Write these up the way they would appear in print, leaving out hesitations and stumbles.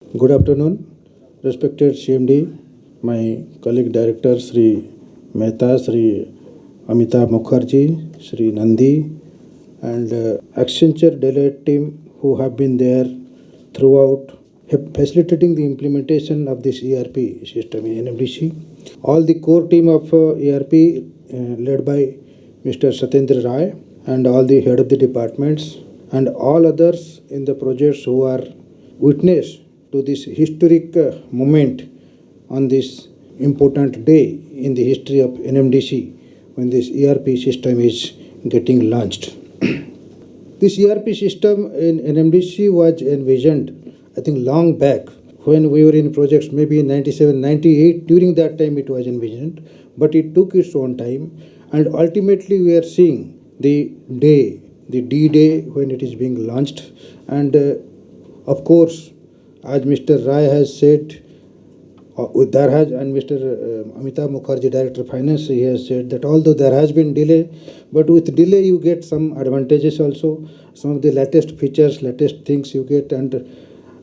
Good afternoon, respected CMD, my colleague director Sri Mehta, Sri Amitabh Mukherjee, Sri Nandi, and Accenture Deloitte team who have been there throughout, facilitating the implementation of this ERP system in NMDC. All the core team of ERP led by Mr. Satendra Rai and all the head of the departments and all others in the projects who are witness to this historic moment on this important day in the history of NMDC when this ERP system is getting launched. This ERP system in NMDC was envisioned, I think, long back when we were in projects, maybe in 97, 98. During that time, it was envisioned, but it took its own time. And ultimately, we are seeing the day, the D Day, when it is being launched. And of course, as Mr. Rai has said, there has, and Mr. Amitabh Mukherjee, Director of Finance, he has said that although there has been delay, but with delay you get some advantages also, some of the latest features, latest things you get. And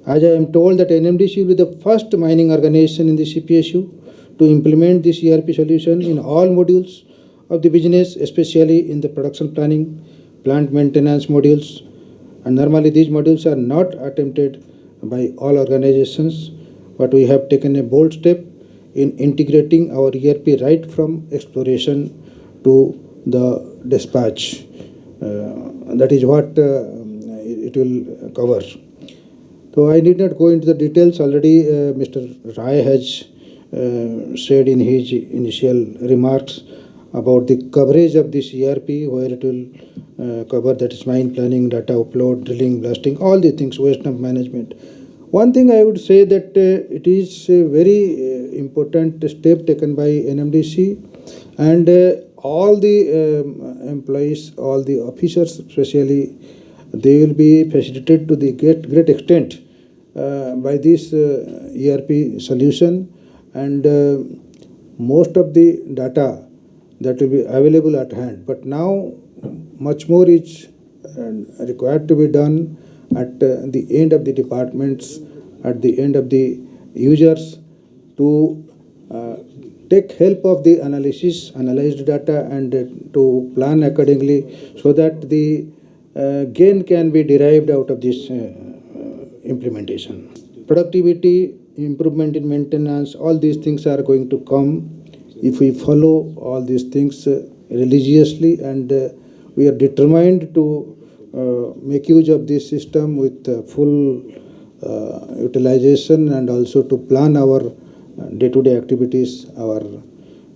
as I am told that NMDC will be the first mining organization in the CPSU to implement this ERP solution in all modules of the business, especially in the production planning, plant maintenance modules. And normally these modules are not attempted by all organizations, but we have taken a bold step in integrating our ERP right from exploration to the dispatch. That is what it will cover. So I need not go into the details. Already Mr. Rai has said in his initial remarks about the coverage of this ERP, where it will cover, that is mine planning, data upload, drilling, blasting, all these things, waste dump management. One thing I would say that it is a very important step taken by NMDC, and all the employees, all the officers especially, they will be facilitated to the great extent by this ERP solution, and most of the data that will be available at hand. But now much more is required to be done at the end of the departments, at the end of the users, to take help of the analyzed data, and to plan accordingly so that the gain can be derived out of this implementation. Productivity, improvement in maintenance, all these things are going to come if we follow all these things religiously, and we are determined to make use of this system with full utilization, and also to plan our day-to-day activities, our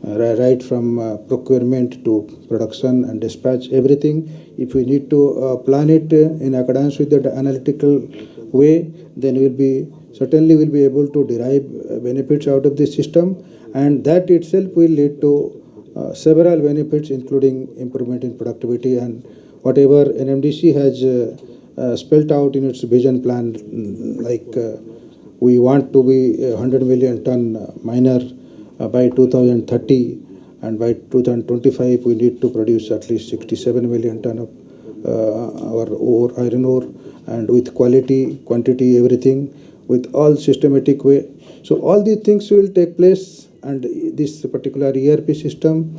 right from procurement to production and dispatch, everything. If we need to plan it in accordance with the analytical way, then certainly will be able to derive benefits out of this system, and that itself will lead to several benefits, including improvement in productivity and whatever NMDC has spelled out in its vision plan, like we want to be a 100 million ton miner by 2030, and by 2025 we need to produce at least 67 million ton of our iron ore, and with quality, quantity, everything, with all systematic way. So all these things will take place, and this particular ERP system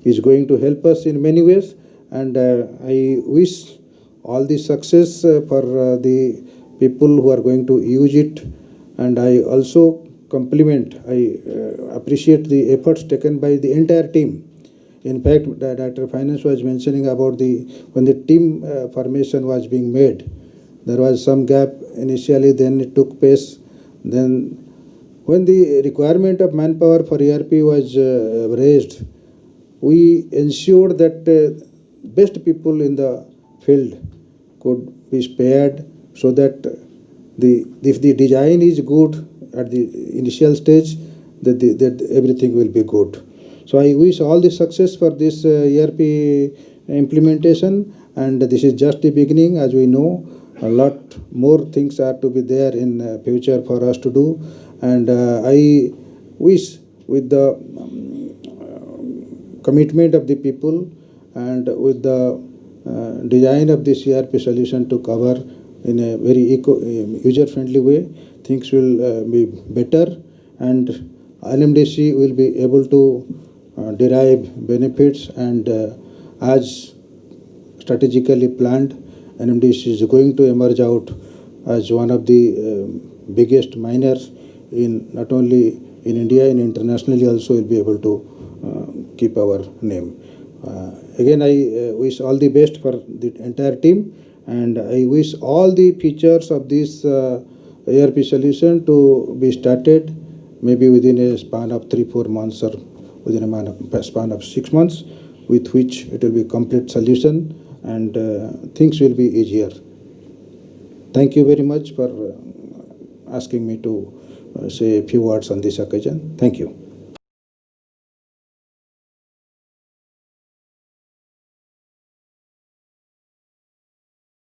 is going to help us in many ways, and I wish all the success for the people who are going to use it. And I also appreciate the efforts taken by the entire team. In fact, the Director of Finance was mentioning about when the team formation was being made, there was some gap initially, then it took pace. Then when the requirement of manpower for ERP was raised, we ensured that best people in the field could be spared, so that if the design is good at the initial stage, that everything will be good. So I wish all the success for this ERP implementation, and this is just the beginning. As we know, a lot more things are to be there in future for us to do, and I wish, with the commitment of the people and with the design of this ERP solution to cover in a very user-friendly way, things will be better, and NMDC will be able to derive benefits, and as strategically planned, NMDC is going to emerge out as one of the biggest miners in not only in India, and internationally also will be able to keep our name. Again, I wish all the best for the entire team, and I wish all the features of this ERP solution to be started maybe within a span of 3-4 months, or within a span of 6 months, with which it will be complete solution, and things will be easier. Thank you very much for asking me to say a few words on this occasion. Thank you.